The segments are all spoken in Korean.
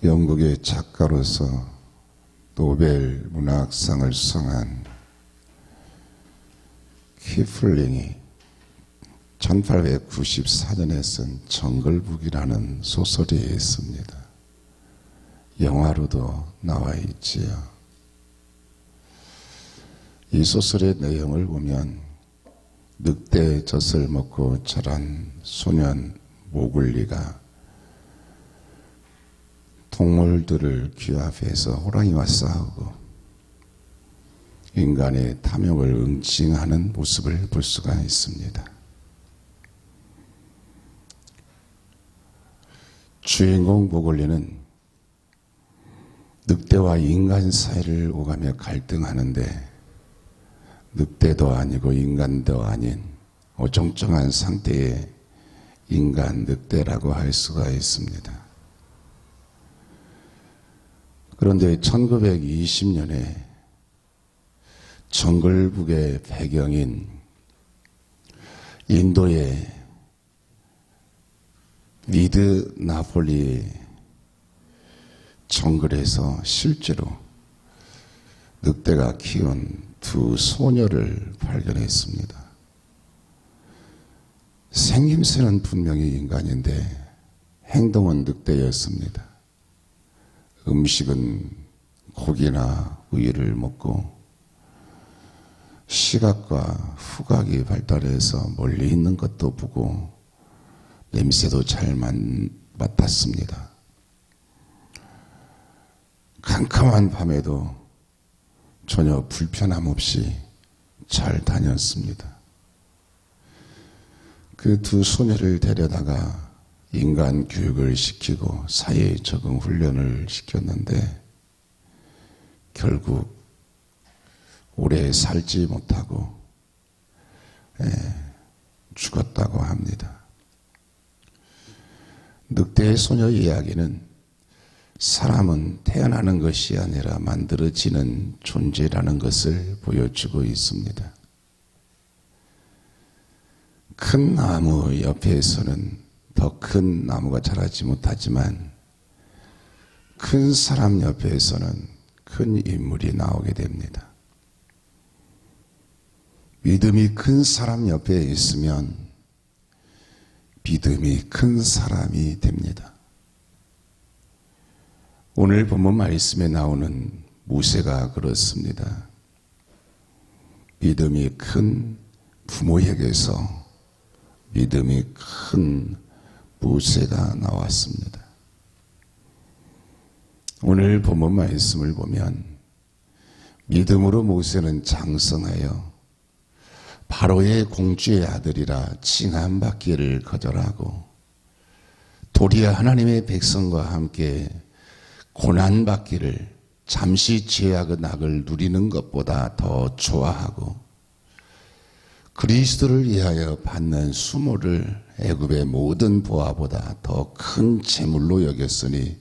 영국의 작가로서 노벨 문학상을 수상한 키플링이 1894년에 쓴 정글북이라는 소설이 있습니다. 영화로도 나와 있지요. 이 소설의 내용을 보면 늑대의 젖을 먹고 자란 소년 모글리가 동물들을 규합해서 호랑이와 싸우고 인간의 탐욕을 응징하는 모습을 볼 수가 있습니다. 주인공 모글리는 늑대와 인간 사이를 오가며 갈등하는데 늑대도 아니고 인간도 아닌 어정쩡한 상태의 인간 늑대라고 할 수가 있습니다. 그런데 1920년에 정글북의 배경인 인도의 미드나폴리 정글에서 실제로 늑대가 키운 두 소녀를 발견했습니다. 생김새는 분명히 인간인데 행동은 늑대였습니다. 음식은 고기나 우유를 먹고 시각과 후각이 발달해서 멀리 있는 것도 보고 냄새도 잘 맡았습니다. 캄캄한 밤에도 전혀 불편함 없이 잘 다녔습니다. 그 두 소녀를 데려다가 인간 교육을 시키고 사회 적응 훈련을 시켰는데 결국 오래 살지 못하고 죽었다고 합니다. 늑대의 소녀 이야기는 사람은 태어나는 것이 아니라 만들어지는 존재라는 것을 보여주고 있습니다. 큰 나무 옆에서는 더 큰 나무가 자라지 못하지만 큰 사람 옆에서는 큰 인물이 나오게 됩니다. 믿음이 큰 사람 옆에 있으면 믿음이 큰 사람이 됩니다. 오늘 본문 말씀에 나오는 모세가 그렇습니다. 믿음이 큰 부모에게서 믿음이 큰 모세가 나왔습니다. 오늘 본문 말씀을 보면 믿음으로 모세는 장성하여 바로의 공주의 아들이라 칭함받기를 거절하고 도리어 하나님의 백성과 함께 고난받기를 잠시 죄악의 낙을 누리는 것보다 더 좋아하고 그리스도를 위하여 받는 수모를 애굽의 모든 보화보다 더 큰 재물로 여겼으니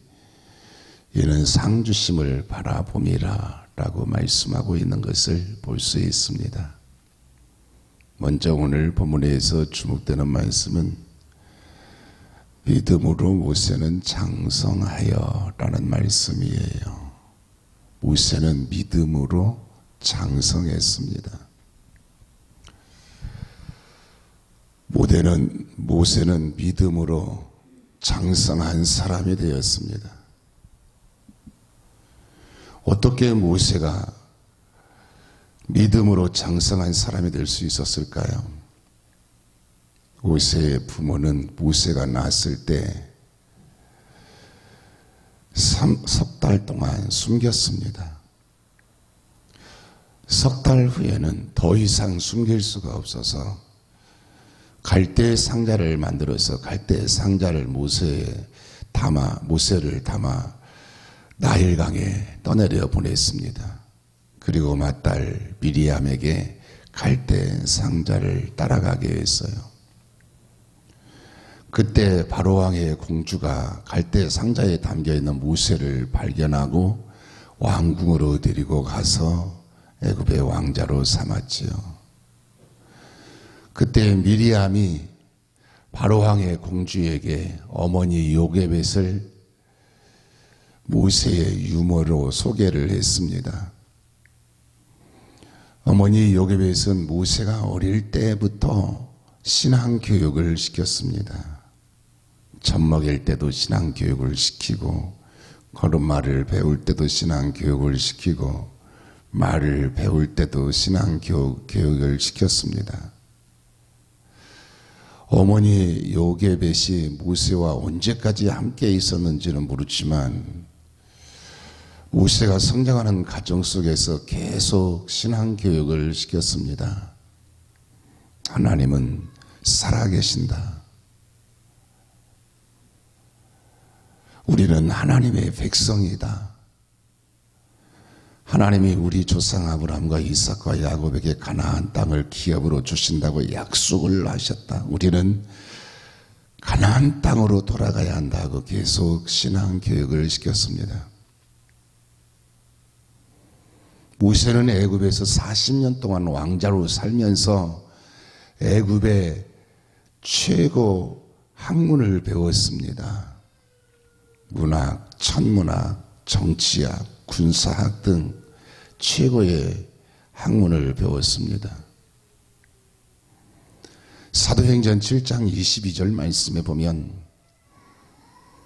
이는 상주심을 바라봄이라 라고 말씀하고 있는 것을 볼 수 있습니다. 먼저 오늘 본문에서 주목되는 말씀은 믿음으로 모세는 장성하여 라는 말씀이에요. 모세는 믿음으로 장성했습니다. 모세는 믿음으로 장성한 사람이 되었습니다. 어떻게 모세가 믿음으로 장성한 사람이 될 수 있었을까요? 모세의 부모는 모세가 낳았을 때 석 달 동안 숨겼습니다. 석 달 후에는 더 이상 숨길 수가 없어서 갈대 상자를 만들어서 갈대 상자를 모세를 담아 나일강에 떠내려 보냈습니다. 그리고 맏딸 미리암에게 갈대 상자를 따라가게 했어요. 그때 바로왕의 공주가 갈대 상자에 담겨있는 모세를 발견하고 왕궁으로 데리고 가서 애굽의 왕자로 삼았지요. 그때 미리암이 바로왕의 공주에게 어머니 요게벳을 모세의 유머로 소개를 했습니다. 어머니 요게벳은 모세가 어릴 때부터 신앙교육을 시켰습니다. 젖 먹일 때도 신앙교육을 시키고, 걸음마를 배울 때도 신앙교육을 시키고, 말을 배울 때도 신앙교육을 시켰습니다. 어머니 요게벳이 모세와 언제까지 함께 있었는지는 모르지만 모세가 성장하는 가정 속에서 계속 신앙교육을 시켰습니다. 하나님은 살아계신다. 우리는 하나님의 백성이다. 하나님이 우리 조상 아브라함과 이삭과 야곱에게 가나안 땅을 기업으로 주신다고 약속을 하셨다. 우리는 가나안 땅으로 돌아가야 한다고 계속 신앙교육을 시켰습니다. 모세는 애굽에서 40년 동안 왕자로 살면서 애굽의 최고 학문을 배웠습니다. 문학, 천문학, 정치학, 군사학 등 최고의 학문을 배웠습니다. 사도행전 7장 22절 말씀에 보면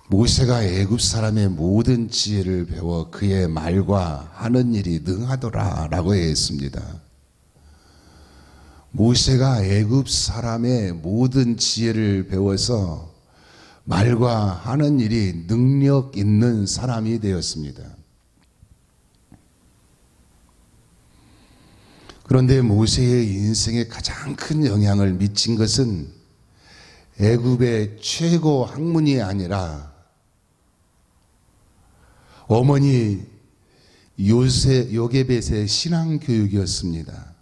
모세가 애굽 사람의 모든 지혜를 배워 그의 말과 하는 일이 능하더라 라고 했습니다. 모세가 애굽 사람의 모든 지혜를 배워서 말과 하는 일이 능력 있는 사람이 되었습니다. 그런데 모세의 인생에 가장 큰 영향을 미친 것은 애굽의 최고 학문이 아니라 어머니 요게벳의 신앙교육이었습니다.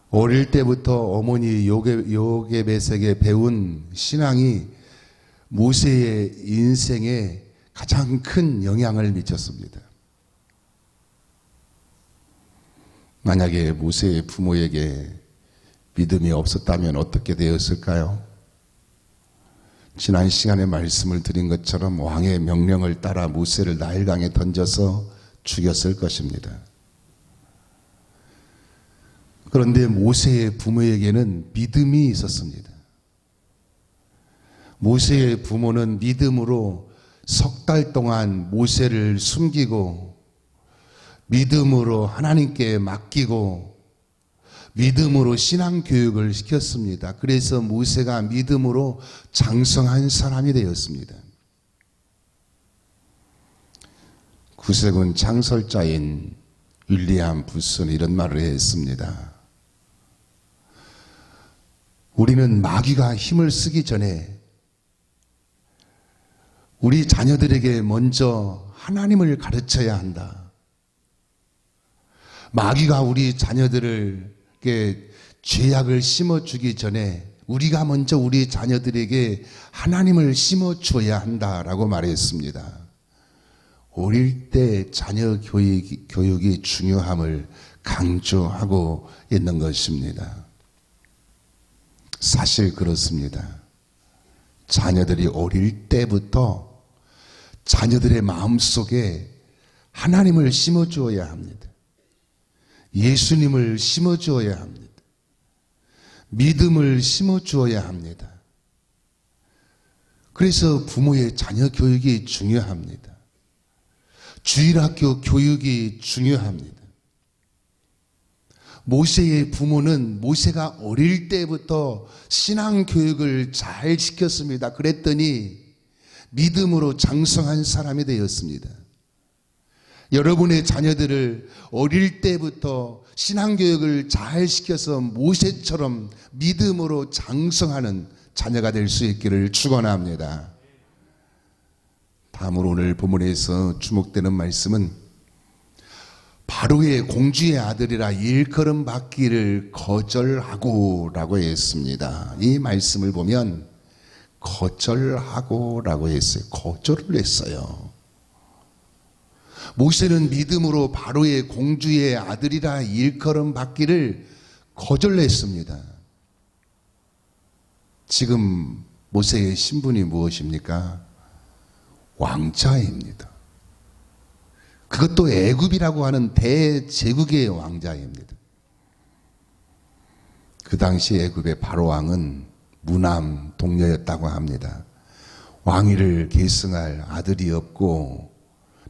어릴 때부터 어머니 요게벳에게 배운 신앙이 모세의 인생에 가장 큰 영향을 미쳤습니다. 만약에 모세의 부모에게 믿음이 없었다면 어떻게 되었을까요? 지난 시간에 말씀을 드린 것처럼 왕의 명령을 따라 모세를 나일강에 던져서 죽였을 것입니다. 그런데 모세의 부모에게는 믿음이 있었습니다. 모세의 부모는 믿음으로 석 달 동안 모세를 숨기고 믿음으로 하나님께 맡기고 믿음으로 신앙교육을 시켰습니다. 그래서 모세가 믿음으로 장성한 사람이 되었습니다. 구세군 창설자인 윌리엄 부스는 이런 말을 했습니다. 우리는 마귀가 힘을 쓰기 전에 우리 자녀들에게 먼저 하나님을 가르쳐야 한다. 마귀가 우리 자녀들에게 죄악을 심어주기 전에 우리가 먼저 우리 자녀들에게 하나님을 심어줘야 한다라고 말했습니다. 어릴 때 자녀 교육이 중요함을 강조하고 있는 것입니다. 사실 그렇습니다. 자녀들이 어릴 때부터 자녀들의 마음속에 하나님을 심어주어야 합니다. 예수님을 심어주어야 합니다. 믿음을 심어주어야 합니다. 그래서 부모의 자녀 교육이 중요합니다. 주일학교 교육이 중요합니다. 모세의 부모는 모세가 어릴 때부터 신앙교육을 잘 시켰습니다. 그랬더니 믿음으로 장성한 사람이 되었습니다. 여러분의 자녀들을 어릴 때부터 신앙교육을 잘 시켜서 모세처럼 믿음으로 장성하는 자녀가 될 수 있기를 축원합니다. 다음으로 오늘 본문에서 주목되는 말씀은 바로의 공주의 아들이라 일컬음 받기를 거절하고 라고 했습니다. 이 말씀을 보면 거절하고 라고 했어요. 거절을 했어요. 모세는 믿음으로 바로의 공주의 아들이라 일컬음 받기를 거절했습니다. 지금 모세의 신분이 무엇입니까? 왕자입니다. 그것도 애굽이라고 하는 대제국의 왕자입니다. 그 당시 애굽의 바로왕은 무남 동녀였다고 합니다. 왕위를 계승할 아들이 없고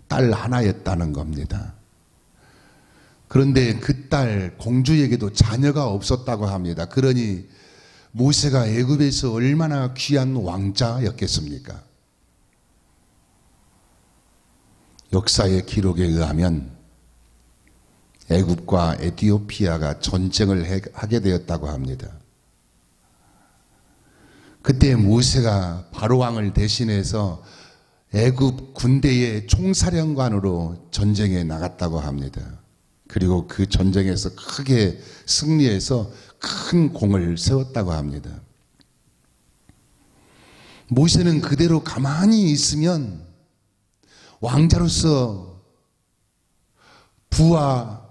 딸 하나였다는 겁니다. 그런데 그 딸 공주에게도 자녀가 없었다고 합니다. 그러니 모세가 애굽에서 얼마나 귀한 왕자였겠습니까? 역사의 기록에 의하면 애굽과 에티오피아가 전쟁을 하게 되었다고 합니다. 그때 모세가 바로왕을 대신해서 애굽 군대의 총사령관으로 전쟁에 나갔다고 합니다. 그리고 그 전쟁에서 크게 승리해서 큰 공을 세웠다고 합니다. 모세는 그대로 가만히 있으면 왕자로서 부와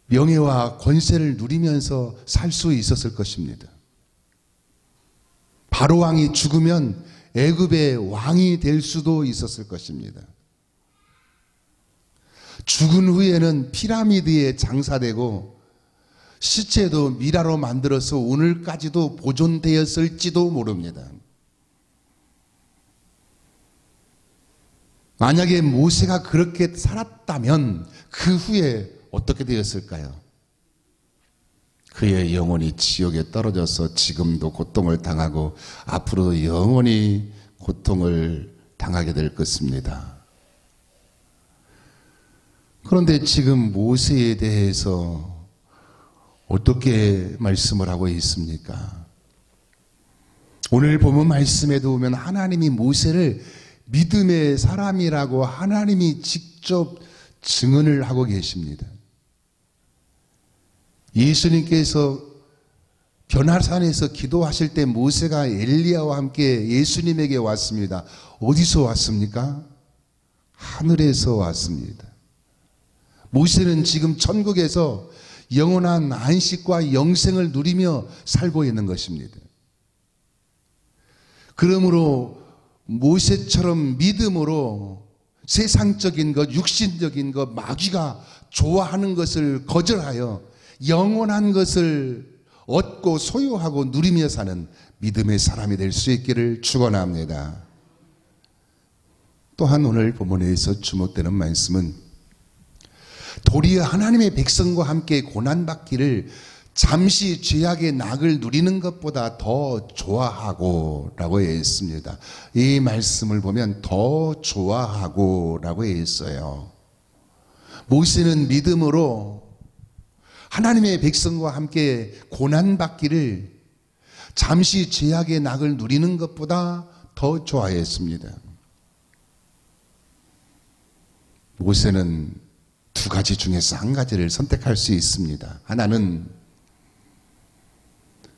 명예와 권세를 누리면서 살 수 있었을 것입니다. 바로왕이 죽으면 애굽의 왕이 될 수도 있었을 것입니다. 죽은 후에는 피라미드에 장사되고 시체도 미라로 만들어서 오늘까지도 보존되었을지도 모릅니다. 만약에 모세가 그렇게 살았다면 그 후에 어떻게 되었을까요? 그의 영혼이 지옥에 떨어져서 지금도 고통을 당하고 앞으로 영원히 고통을 당하게 될 것입니다. 그런데 지금 모세에 대해서 어떻게 말씀을 하고 있습니까? 오늘 본문 말씀에도 보면 하나님이 모세를 믿음의 사람이라고 하나님이 직접 증언을 하고 계십니다. 예수님께서 변화산에서 기도하실 때 모세가 엘리야와 함께 예수님에게 왔습니다. 어디서 왔습니까? 하늘에서 왔습니다. 모세는 지금 천국에서 영원한 안식과 영생을 누리며 살고 있는 것입니다. 그러므로 모세처럼 믿음으로 세상적인 것, 육신적인 것, 마귀가 좋아하는 것을 거절하여 영원한 것을 얻고 소유하고 누리며 사는 믿음의 사람이 될 수 있기를 축원합니다. 또한 오늘 본문에서 주목되는 말씀은 도리어 하나님의 백성과 함께 고난받기를 잠시 죄악의 낙을 누리는 것보다 더 좋아하고 라고 했습니다. 이 말씀을 보면 더 좋아하고 라고 했어요. 모세는 믿음으로 하나님의 백성과 함께 고난받기를 잠시 죄악의 낙을 누리는 것보다 더 좋아했습니다. 모세는 두 가지 중에서 한 가지를 선택할 수 있습니다. 하나는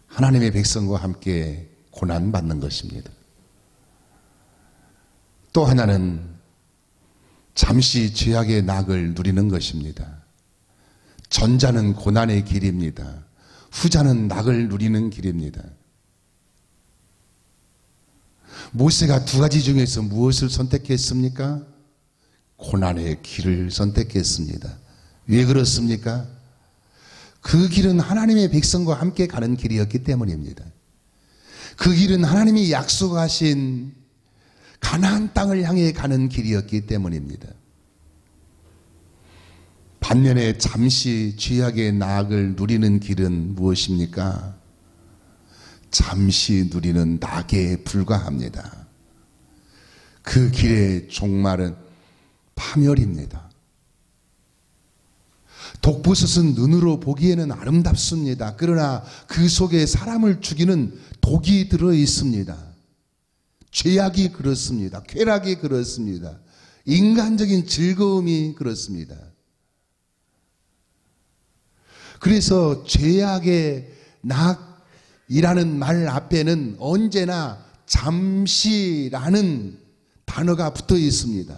하나님의 백성과 함께 고난받는 것입니다. 또 하나는 잠시 죄악의 낙을 누리는 것입니다. 전자는 고난의 길입니다. 후자는 낙을 누리는 길입니다. 모세가 두 가지 중에서 무엇을 선택했습니까? 고난의 길을 선택했습니다. 왜 그렇습니까? 그 길은 하나님의 백성과 함께 가는 길이었기 때문입니다. 그 길은 하나님이 약속하신 가나안 땅을 향해 가는 길이었기 때문입니다. 반면에 잠시 죄악의 낙을 누리는 길은 무엇입니까? 잠시 누리는 낙에 불과합니다. 그 길의 종말은 파멸입니다. 독버섯은 눈으로 보기에는 아름답습니다. 그러나 그 속에 사람을 죽이는 독이 들어 있습니다. 죄악이 그렇습니다. 쾌락이 그렇습니다. 인간적인 즐거움이 그렇습니다. 그래서 죄악의 낙이라는 말 앞에는 언제나 잠시라는 단어가 붙어 있습니다.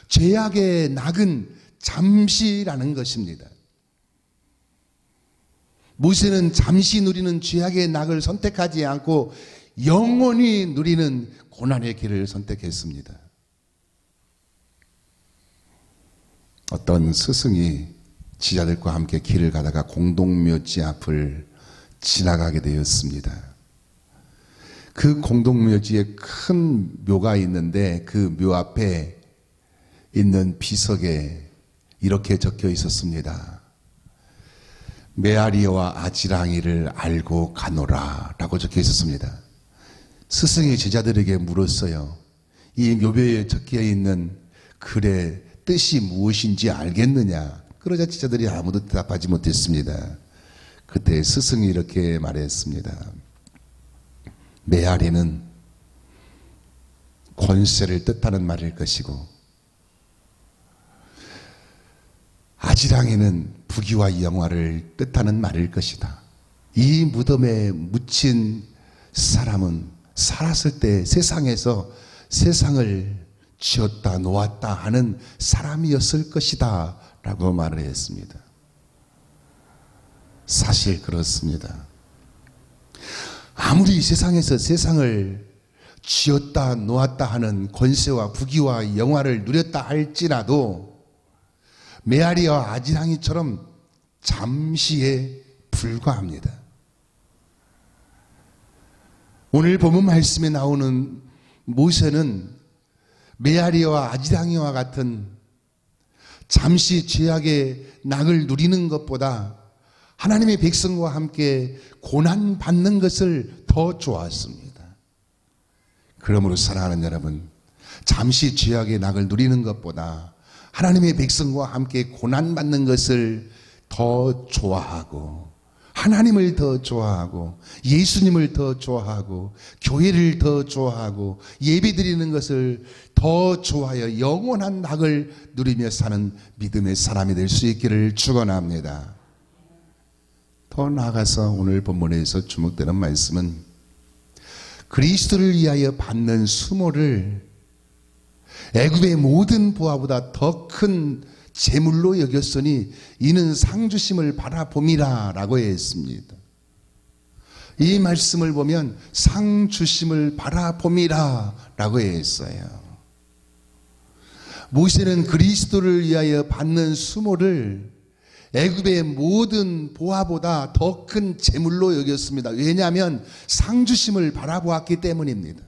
죄악의 낙은 잠시라는 것입니다. 모세는 잠시 누리는 죄악의 낙을 선택하지 않고 영원히 누리는 고난의 길을 선택했습니다. 어떤 스승이 지자들과 함께 길을 가다가 공동묘지 앞을 지나가게 되었습니다. 그 공동묘지에 큰 묘가 있는데 그 묘 앞에 있는 비석에 이렇게 적혀 있었습니다. 메아리와 아지랑이를 알고 가노라 라고 적혀 있었습니다. 스승이 제자들에게 물었어요. 이 묘배에 적혀 있는 글의 뜻이 무엇인지 알겠느냐? 그러자 제자들이 아무도 대답하지 못했습니다. 그때 스승이 이렇게 말했습니다. 메아리는 권세를 뜻하는 말일 것이고 아지랑이는 부귀와 영화를 뜻하는 말일 것이다. 이 무덤에 묻힌 사람은 살았을 때 세상에서 세상을 지었다 놓았다 하는 사람이었을 것이다 라고 말을 했습니다. 사실 그렇습니다. 아무리 세상에서 세상을 지었다 놓았다 하는 권세와 부귀와 영화를 누렸다 할지라도 메아리와 아지랑이처럼 잠시에 불과합니다. 오늘 본문 말씀에 나오는 모세는 메아리와 아지랑이와 같은 잠시 죄악의 낙을 누리는 것보다 하나님의 백성과 함께 고난받는 것을 더 좋아했습니다. 그러므로 사랑하는 여러분, 잠시 죄악의 낙을 누리는 것보다 하나님의 백성과 함께 고난받는 것을 더 좋아하고 하나님을 더 좋아하고 예수님을 더 좋아하고 교회를 더 좋아하고 예배드리는 것을 더 좋아하여 영원한 낙을 누리며 사는 믿음의 사람이 될 수 있기를 축원합니다. 더 나아가서 오늘 본문에서 주목되는 말씀은 그리스도를 위하여 받는 수모를 애굽의 모든 부하보다 더 큰 재물로 여겼으니 이는 상 주심을 바라봄이라 라고 했습니다. 이 말씀을 보면 상 주심을 바라봄이라 라고 했어요. 모세는 그리스도를 위하여 받는 수모를 애굽의 모든 보화보다 더 큰 재물로 여겼습니다. 왜냐하면 상 주심을 바라보았기 때문입니다.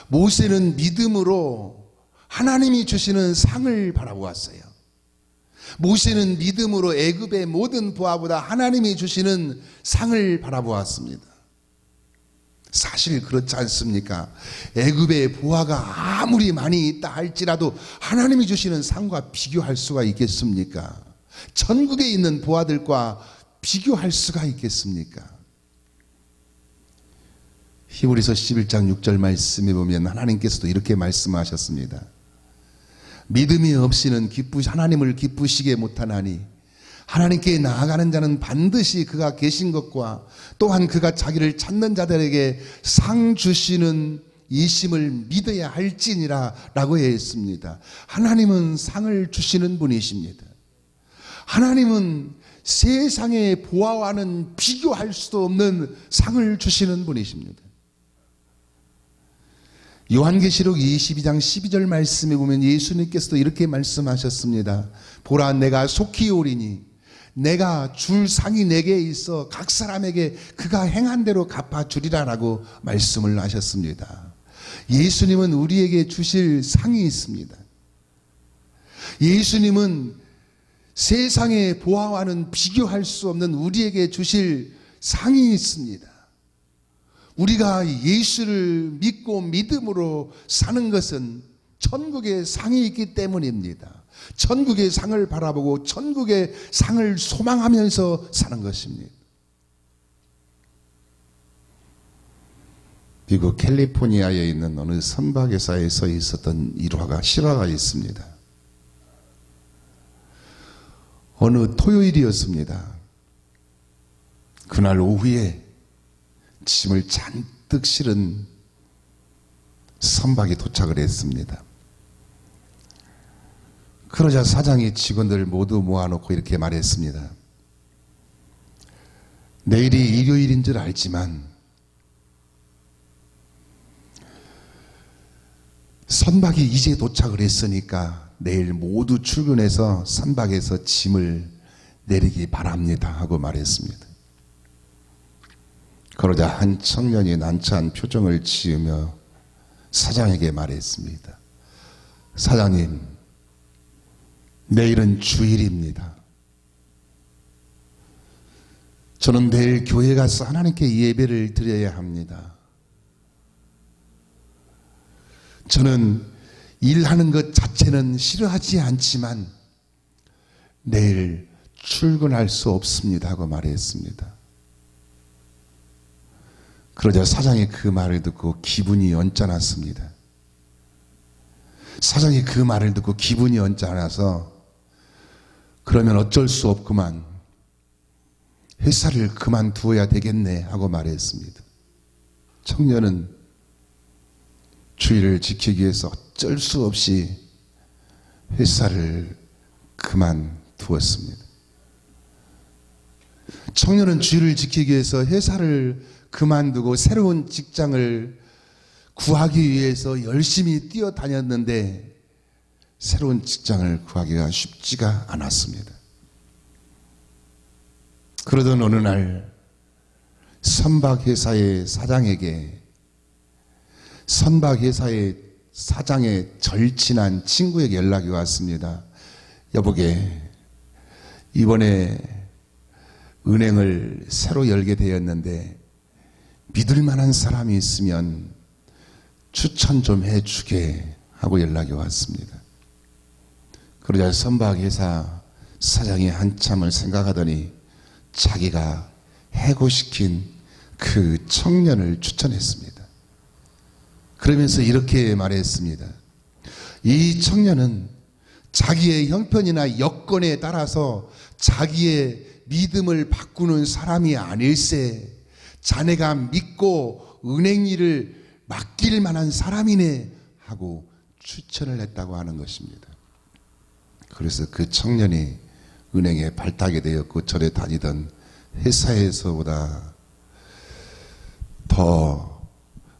모세는 믿음으로 하나님이 주시는 상을 바라보았어요. 모세는 믿음으로 애굽의 모든 부하보다 하나님이 주시는 상을 바라보았습니다. 사실 그렇지 않습니까? 애굽의 부하가 아무리 많이 있다 할지라도 하나님이 주시는 상과 비교할 수가 있겠습니까? 천국에 있는 부하들과 비교할 수가 있겠습니까? 히브리서 11장 6절 말씀에 보면 하나님께서도 이렇게 말씀하셨습니다. 믿음이 없이는 하나님을 기쁘시게 못하나니 하나님께 나아가는 자는 반드시 그가 계신 것과 또한 그가 자기를 찾는 자들에게 상 주시는 이심을 믿어야 할지니라 라고 했습니다. 하나님은 상을 주시는 분이십니다. 하나님은 세상의 보아와는 비교할 수도 없는 상을 주시는 분이십니다. 요한계시록 22장 12절 말씀에 보면 예수님께서도 이렇게 말씀하셨습니다. 보라 내가 속히 오리니 내가 줄 상이 내게 있어 각 사람에게 그가 행한 대로 갚아주리라 라고 말씀을 하셨습니다. 예수님은 우리에게 주실 상이 있습니다. 예수님은 세상의 보아와는 비교할 수 없는 우리에게 주실 상이 있습니다. 우리가 예수를 믿고 믿음으로 사는 것은 천국의 상이 있기 때문입니다. 천국의 상을 바라보고 천국의 상을 소망하면서 사는 것입니다. 미국 캘리포니아에 있는 어느 선박회사에서 있었던 실화가 있습니다. 어느 토요일이었습니다. 그날 오후에 짐을 잔뜩 실은 선박이 도착을 했습니다. 그러자 사장이 직원들 모두 모아놓고 이렇게 말했습니다. 내일이 일요일인 줄 알지만 선박이 이제 도착을 했으니까 내일 모두 출근해서 선박에서 짐을 내리기 바랍니다 하고 말했습니다. 그러자 한 청년이 난처한 표정을 지으며 사장에게 말했습니다. 사장님, 내일은 주일입니다. 저는 내일 교회 가서 하나님께 예배를 드려야 합니다. 저는 일하는 것 자체는 싫어하지 않지만 내일 출근할 수 없습니다 하고 말했습니다. 그러자 사장이 그 말을 듣고 기분이 언짢았습니다. 사장이 그 말을 듣고 기분이 언짢아서 그러면 어쩔 수 없구만, 회사를 그만두어야 되겠네 하고 말했습니다. 청년은 주의를 지키기 위해서 어쩔 수 없이 회사를 그만두었습니다. 청년은 주의를 지키기 위해서 회사를 그만두고 새로운 직장을 구하기 위해서 열심히 뛰어다녔는데 새로운 직장을 구하기가 쉽지가 않았습니다. 그러던 어느 날 선박회사의 사장에게 선박회사의 사장의 절친한 친구에게 연락이 왔습니다. 여보게, 이번에 은행을 새로 열게 되었는데 믿을 만한 사람이 있으면 추천 좀 해주게 하고 연락이 왔습니다. 그러자 선박회사 사장이 한참을 생각하더니 자기가 해고시킨 그 청년을 추천했습니다. 그러면서 이렇게 말했습니다. 이 청년은 자기의 형편이나 여건에 따라서 자기의 믿음을 바꾸는 사람이 아닐세, 자네가 믿고 은행 일을 맡길 만한 사람이네 하고 추천을 했다고 하는 것입니다. 그래서 그 청년이 은행에 발탁이 되었고 전에 다니던 회사에서보다 더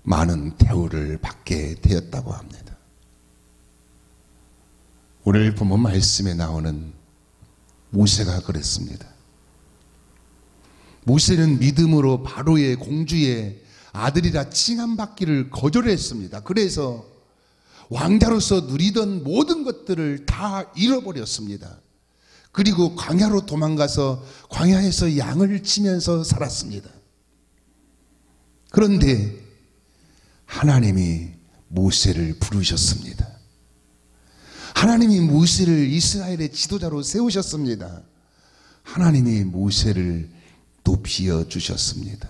많은 대우를 받게 되었다고 합니다. 오늘 본문 말씀에 나오는 모세가 그랬습니다. 모세는 믿음으로 바로의 공주의 아들이라 칭함받기를 거절했습니다. 그래서 왕자로서 누리던 모든 것들을 다 잃어버렸습니다. 그리고 광야로 도망가서 광야에서 양을 치면서 살았습니다. 그런데 하나님이 모세를 부르셨습니다. 하나님이 모세를 이스라엘의 지도자로 세우셨습니다. 하나님이 모세를 높여 주셨습니다.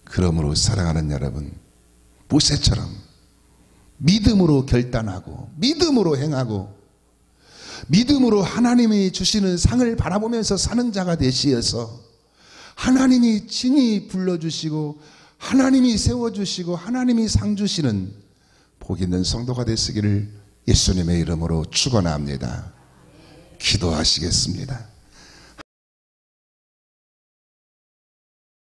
그러므로 사랑하는 여러분, 모세처럼 믿음으로 결단하고 믿음으로 행하고 믿음으로 하나님이 주시는 상을 바라보면서 사는 자가 되시어서 하나님이 친히 불러주시고 하나님이 세워주시고 하나님이 상 주시는 복 있는 성도가 되시기를 예수님의 이름으로 축원합니다. 기도하시겠습니다.